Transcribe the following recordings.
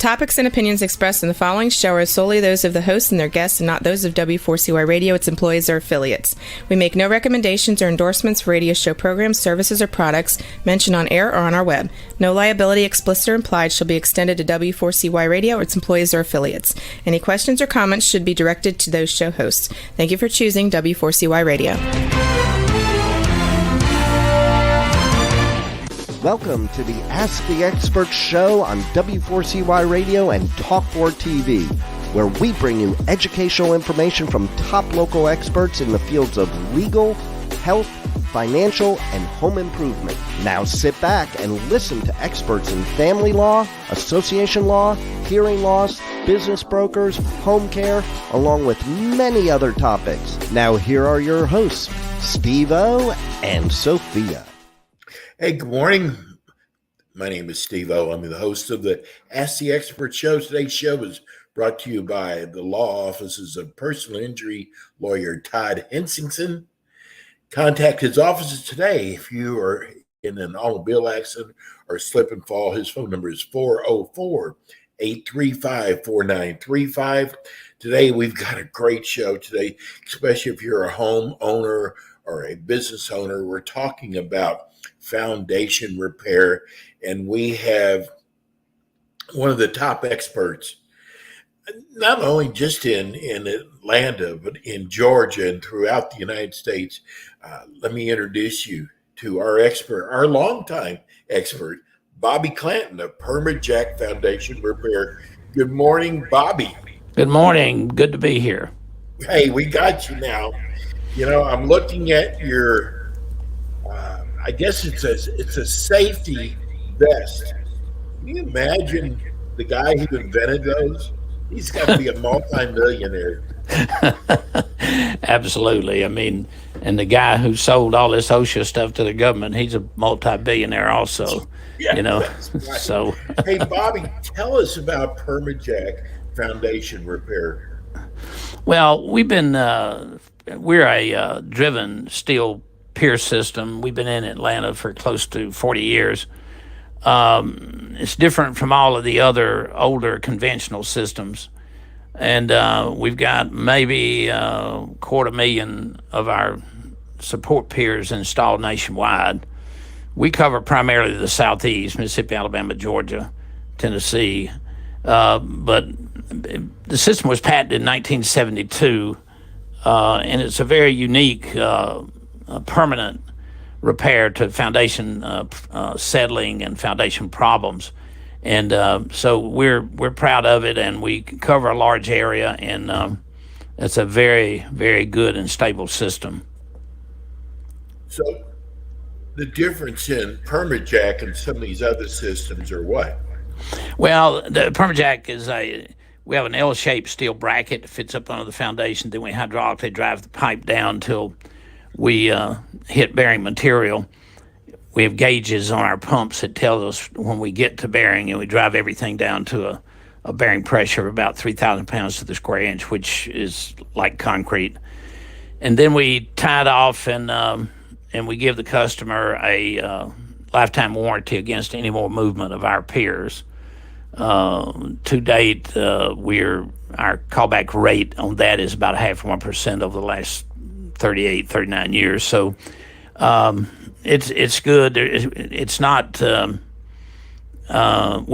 topics and opinions expressed in the following show are solely those of the hosts and their guests and not those of W4CY Radio, its employees, or affiliates. We make no recommendations or endorsements for radio show programs, services, or products mentioned on air or on our web. No liability, explicit or implied, shall be extended to W4CY Radio or its employees or affiliates. Any questions or comments should be directed to those show hosts. Thank you for choosing W4CY Radio. Welcome to the Ask the Expert show on W4CY Radio and Talk4 TV, where we bring you educational information from top local experts in the fields of legal, health, financial, and home improvement. Now sit back and listen to experts in family law, association law, hearing loss, business brokers, home care, along with many other topics. Now here are your hosts, Steve-O and Sophia. Hey, good morning. My name is Steve-O. I'm the host of the Ask the Expert show. Today's show is brought to you by the law offices of personal injury lawyer Todd Hensingson. Contact his offices today if you are in an automobile accident or slip and fall. His phone number is 404-835-4935. Today, we've got a great show today, especially if you're a homeowner or a business owner. We're talking about foundation repair, and we have one of the top experts, not only just in Atlanta, but in Georgia and throughout the United States. Let me introduce you to our expert, our longtime expert, Bobby Clanton of Permajack Foundation Repair. Good morning, Bobby. Good morning. Good to be here. Hey, we got you now. You know, I'm looking at your I guess it's a safety vest. Can you imagine the guy who invented those? He's got to be a multi-millionaire. Absolutely. I mean, and the guy who sold all this OSHA stuff to the government, he's a multi-billionaire also. Yeah, you know. That's right. So, hey, Bobby, tell us about Permajack Foundation Repair. Well, we're a driven steel pier system. We've been in Atlanta for close to 40 years. It's different from all of the other older conventional systems. And we've got maybe 250,000 of our support piers installed nationwide. We cover primarily the Southeast, Mississippi, Alabama, Georgia, Tennessee. But the system was patented in 1972, and it's a very unique permanent repair to foundation settling and foundation problems. And so we're proud of it, and we cover a large area, and it's a very, very good and stable system. So the difference in Permajack and some of these other systems are what? Well, the Permajack we have an L-shaped steel bracket that fits up under the foundation. Then we hydraulically drive the pipe down till we hit bearing material. We have gauges on our pumps that tell us when we get to bearing, and we drive everything down to a bearing pressure of about 3,000 pounds to the square inch, which is like concrete. And then we tie it off, and we give the customer a lifetime warranty against any more movement of our piers. To date, our callback rate on that is about 0.5% over the last 38, 39 years. So it's good. It's not, we're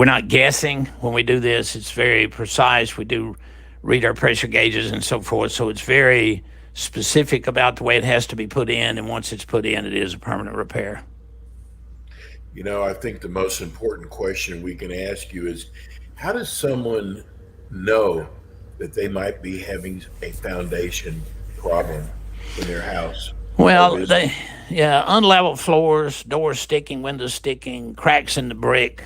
not guessing when we do this. It's very precise. We do read our pressure gauges and so forth. So it's very specific about the way it has to be put in. And once it's put in, it is a permanent repair. You know, I think the most important question we can ask you is, how does someone know that they might be having a foundation problem in their house? Well, unlevel floors, doors sticking, windows sticking, cracks in the brick.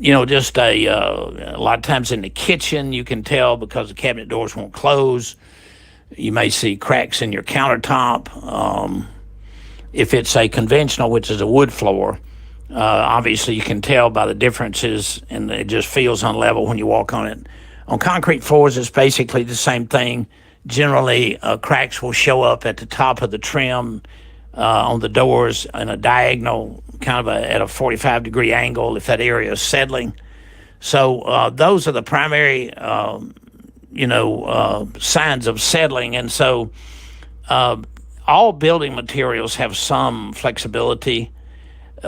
Just a lot of times in the kitchen, you can tell because the cabinet doors won't close. You may see cracks in your countertop. If it's a conventional, which is a wood floor, obviously you can tell by the differences, and it just feels unlevel when you walk on it. On concrete floors, it's basically the same thing. Generally, cracks will show up at the top of the trim on the doors in a diagonal, kind of at a 45-degree angle if that area is settling. So those are the primary, signs of settling. And so all building materials have some flexibility,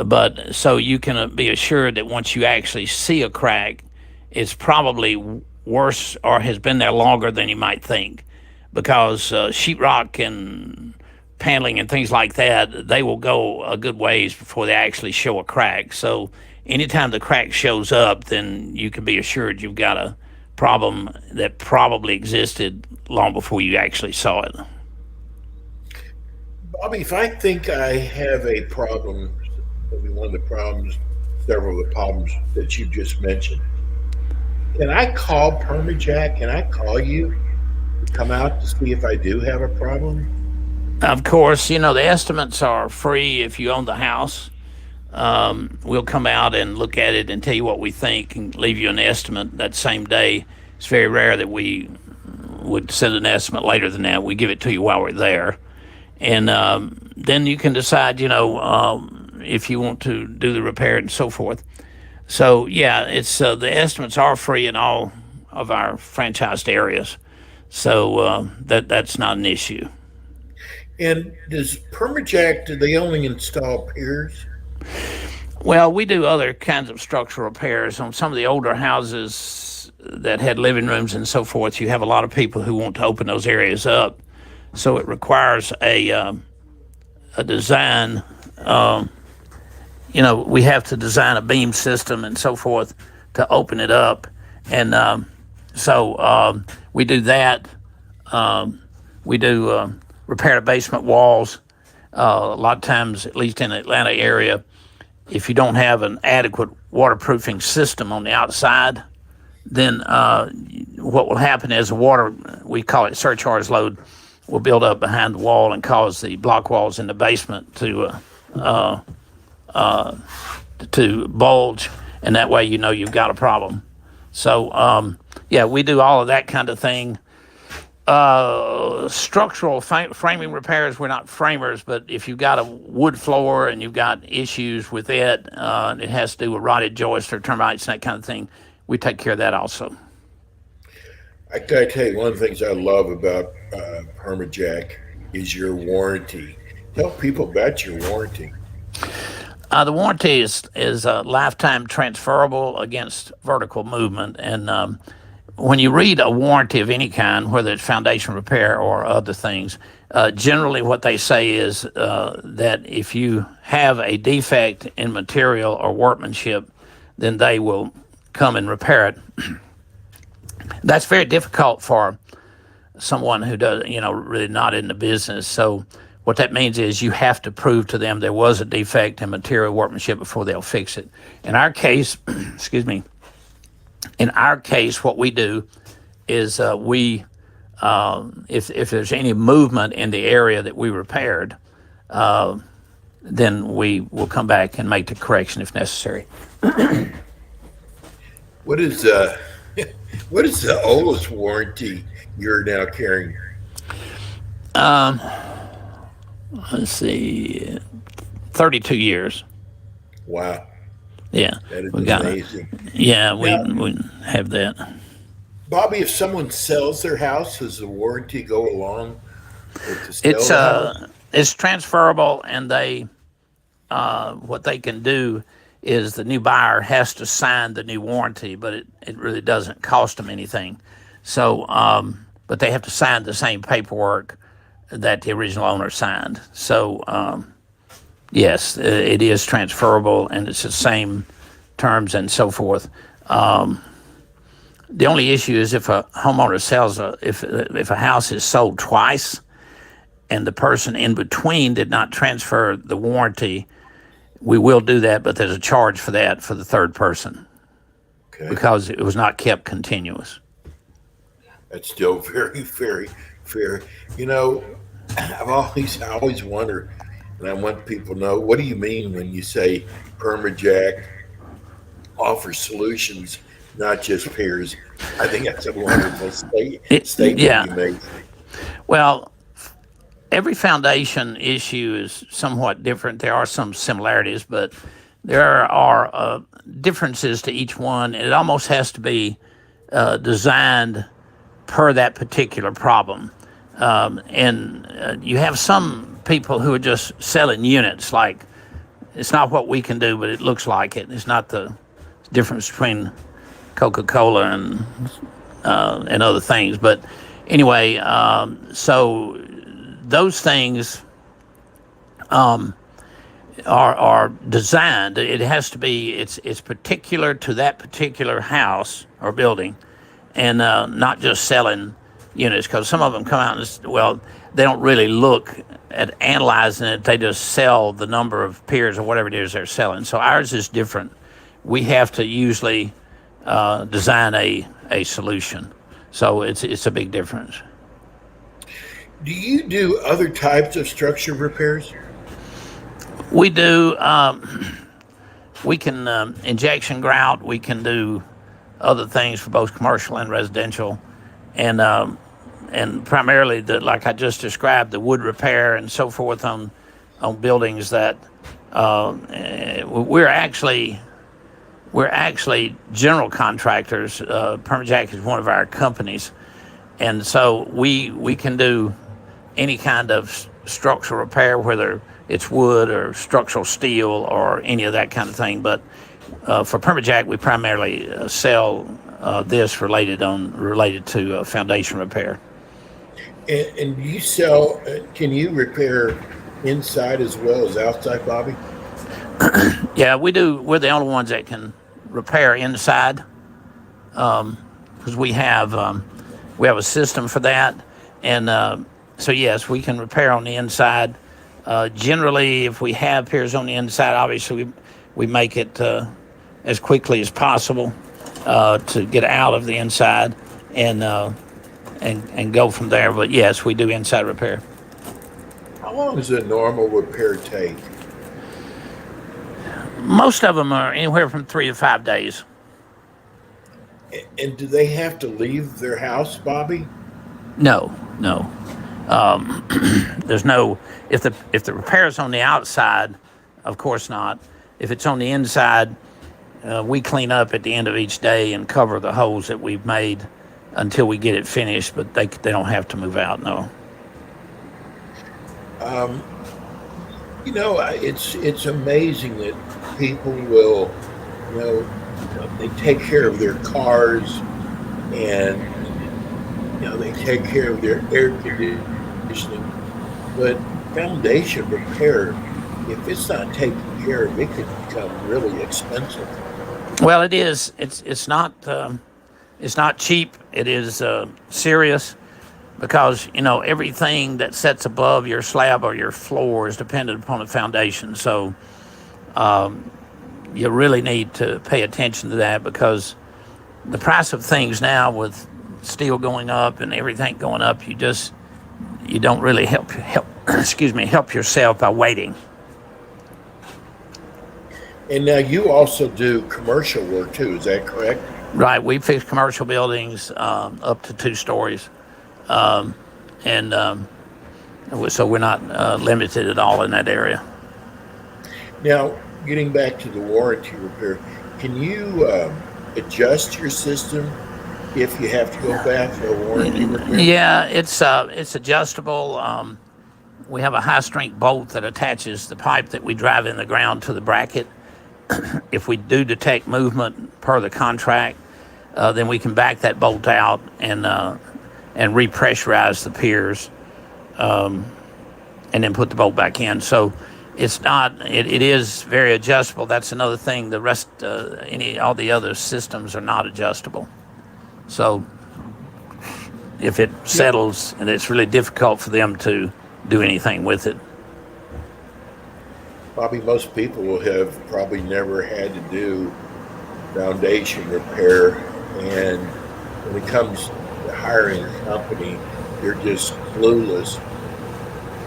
but so you can be assured that once you actually see a crack, it's probably worse or has been there longer than you might think, because sheetrock and paneling and things like that, they will go a good ways before they actually show a crack. So anytime the crack shows up, then you can be assured you've got a problem that probably existed long before you actually saw it. Bobby, if I think I have a problem, maybe one of the problems, several of the problems that you just mentioned, can I call Permajack? Can I call you to come out to see if I do have a problem? Of course, the estimates are free if you own the house. We'll come out and look at it and tell you what we think and leave you an estimate that same day. It's very rare that we would send an estimate later than that. We give it to you while we're there. And then you can decide, if you want to do the repair and so forth. So, yeah, it's the estimates are free in all of our franchised areas. So that's not an issue. And does Permajack, do they only install piers? Well, we do other kinds of structural repairs on some of the older houses that had living rooms and so forth. You have a lot of people who want to open those areas up, so it requires a design. We have to design a beam system and so forth to open it up, and so we do that. We do repair the basement walls. A lot of times, at least in the Atlanta area, if you don't have an adequate waterproofing system on the outside, then what will happen is the water, we call it surcharge load, will build up behind the wall and cause the block walls in the basement to bulge, and that way you've got a problem. So we do all of that kind of thing. Structural framing repairs, we're not framers, but if you've got a wood floor and you've got issues with it, it has to do with rotted joists or termites and that kind of thing, we take care of that also. I gotta tell you, one of the things I love about Permajack is your warranty. Tell people about your warranty. The warranty is lifetime transferable against vertical movement, and when you read a warranty of any kind, whether it's foundation repair or other things, generally what they say is that if you have a defect in material or workmanship, then they will come and repair it. That's very difficult for someone who does, really not in the business. So what that means is you have to prove to them there was a defect in material workmanship before they'll fix it. In our case, what we do is if there's any movement in the area that we repaired, then we will come back and make the correction if necessary. What is what is the oldest warranty you're now carrying? Let's see, 32 years. Wow. Yeah, That is amazing. We have that. Bobby, if someone sells their house, does the warranty go along with the sale of the house? It's transferable, and they what they can do is the new buyer has to sign the new warranty, but it really doesn't cost them anything. So, but they have to sign the same paperwork that the original owner signed. So, yes, it is transferable, and it's the same terms and so forth. The only issue is if a homeowner sells if a house is sold twice, and the person in between did not transfer the warranty, we will do that, but there's a charge for that for the third person. Okay. Because it was not kept continuous. That's still very, very fair. I always wonder, and I want people to know, what do you mean when you say Permajack offers solutions, not just peers? I think that's a wonderful statement you made. Well, every foundation issue is somewhat different. There are some similarities, but there are differences to each one, and it almost has to be designed per that particular problem. And you have some people who are just selling units, like it's not what we can do, but it looks like it. It's not the difference between Coca-Cola and other things. But anyway, so those things are designed. It has to be. It's particular to that particular house or building, and not just selling units, because some of them come out and they don't really look at analyzing it. They just sell the number of piers or whatever it is they're selling. So ours is different. We have to usually design a solution. So it's a big difference. Do you do other types of structure repairs? We do. We can injection grout. We can do other things for both commercial and residential, and primarily like I just described, the wood repair and so forth on buildings that we're actually general contractors. Permajack is one of our companies, and so we can do any kind of structural repair, whether it's wood or structural steel or any of that kind of thing. But for Permajack, we primarily sell this related to foundation repair. And you sell? Can you repair inside as well as outside, Bobby? Yeah, we do. We're the only ones that can repair inside, because we have a system for that, and so yes, we can repair on the inside. Generally, if we have piers on the inside, obviously we make it as quickly as possible to get out of the inside and go from there. But yes, we do inside repair. How long does a normal repair take? Most of them are anywhere from 3 to 5 days. And do they have to leave their house, Bobby? No. There's no, if the repair is on the outside, of course not. If it's on the inside, we clean up at the end of each day and cover the holes that we've made until we get it finished, but they don't have to move out, no. It's amazing that people will, they take care of their cars, and they take care of their air conditioning, but foundation repair, if it's not taken care of, it could become really expensive. Well, it is. It's not cheap. It is serious, because everything that sits above your slab or your floor is dependent upon the foundation. So you really need to pay attention to that, because the price of things now, with steel going up and everything going up, you don't really help yourself by waiting. And now you also do commercial work too, is that correct? Right, we fix commercial buildings up to 2 stories, so we're not limited at all in that area. Now, getting back to the warranty repair, can you adjust your system if you have to go back for a warranty repair? Yeah, it's adjustable. We have a high-strength bolt that attaches the pipe that we drive in the ground to the bracket. If we do detect movement per the contract, then we can back that bolt out and repressurize the piers, and then put the bolt back in. So it's not. It is very adjustable. That's another thing. The rest, all the other systems are not adjustable. So if it settles, and it's really difficult for them to do anything with it. Bobby, most people have probably never had to do foundation repair, and when it comes to hiring a company, they're just clueless.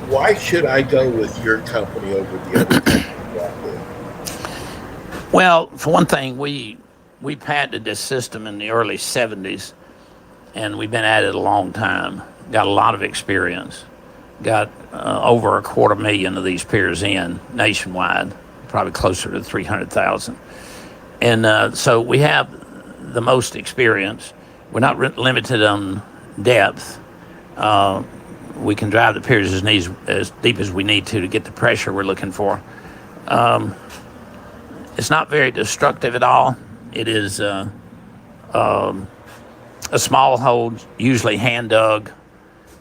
Why should I go with your company over the other company out there? Well, for one thing, we patented this system in the early 70s, and we've been at it a long time. Got a lot of experience. Got over 250,000 of these piers in nationwide, probably closer to 300,000. And so we have the most experience. We're not limited on depth. We can drive the piers as deep as we need to get the pressure we're looking for. It's not very destructive at all. It is a small hole, usually hand dug.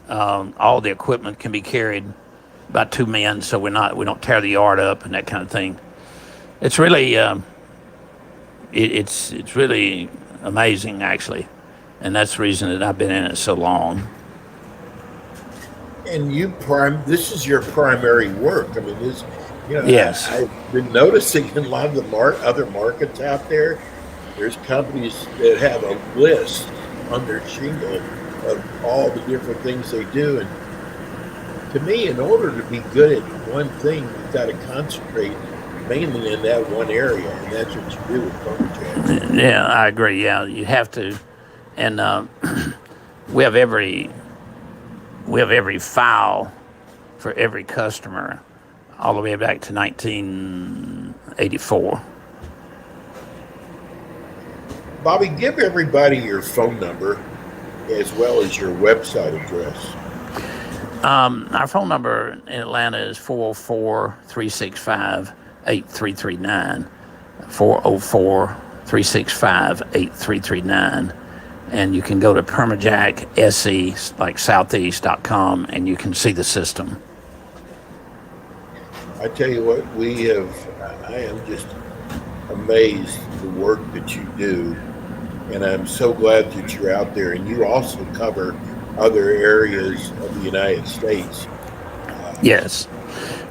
All the equipment can be carried by two men, so we don't tear the yard up and that kind of thing. It's really it's really amazing, actually, and that's the reason that I've been in it so long. And this is your primary work. I mean, Yes. I've been noticing in a lot of the other markets out there, there's companies that have a list on their shingle of all the different things they do. And to me, in order to be good at one thing, you've got to concentrate mainly in that one area, and that's what you do with PermaJack. Yeah, I agree. Yeah, you have to, and we have every file for every customer, all the way back to 1984. Bobby, give everybody your phone number as well as your website address. Our phone number in Atlanta is 404-365-8339, 404-365-8339. And you can go to PermaJack SE, like Southeast.com, and you can see the system. I tell you what, I am just amazed at the work that you do. And I'm so glad that you're out there. And you also cover other areas of the United States. Yes.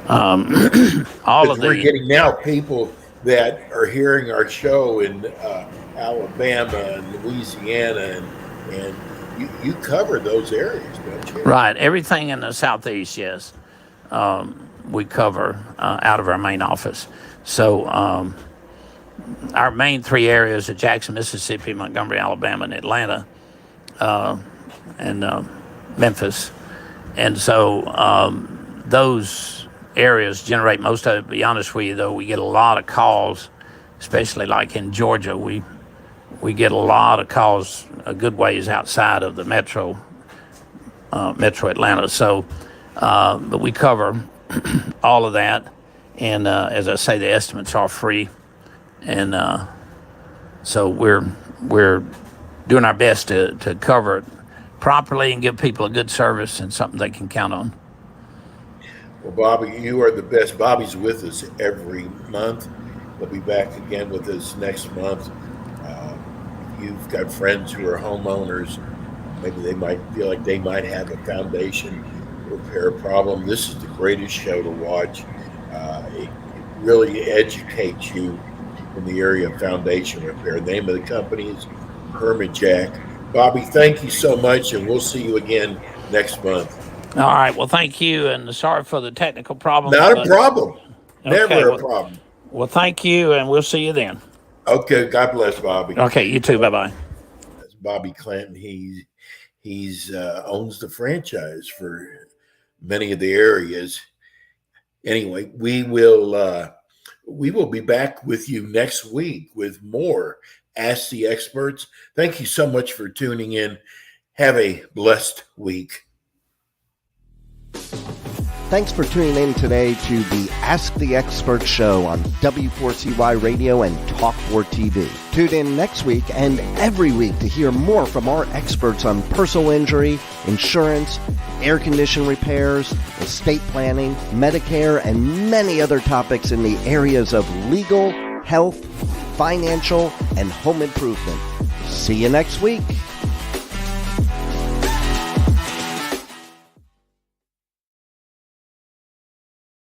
We're getting now people that are hearing our show in Alabama and Louisiana, and you cover those areas, don't you? Right. Everything in the Southeast, yes. We cover out of our main office. So our main three areas are Jackson, Mississippi, Montgomery, Alabama, and Atlanta, and Memphis. And so those areas generate most of it. To be honest with you, though, we get a lot of calls, especially like in Georgia. We get a lot of calls a good ways outside of the metro Atlanta. So, but we cover all of that. And as I say, the estimates are free. And so we're doing our best to cover it properly and give people a good service and something they can count on. Well, Bobby, you are the best. Bobby's with us every month. He'll be back again with us next month. You've got friends who are homeowners. Maybe they might feel like they might have a foundation repair problem. This is the greatest show to watch. It really educates you in the area of foundation repair. The name of the company is PermaJack. Bobby, thank you so much, and we'll see you again next month. All right. Well, thank you, and sorry for the technical problem. Not a problem. Never a problem. Well, thank you, and we'll see you then. Okay. God bless, Bobby. Okay. You too. Bye-bye. That's Bobby Clanton. He's owns the franchise for many of the areas. Anyway, we will be back with you next week with more Ask the Experts. Thank you so much for tuning in. Have a blessed week. Thanks for tuning in today to the Ask the Expert show on W4CY Radio and Talk4 TV. Tune in next week and every week to hear more from our experts on personal injury, insurance, air condition repairs, estate planning, Medicare, and many other topics in the areas of legal, health, financial, and home improvement. See you next week.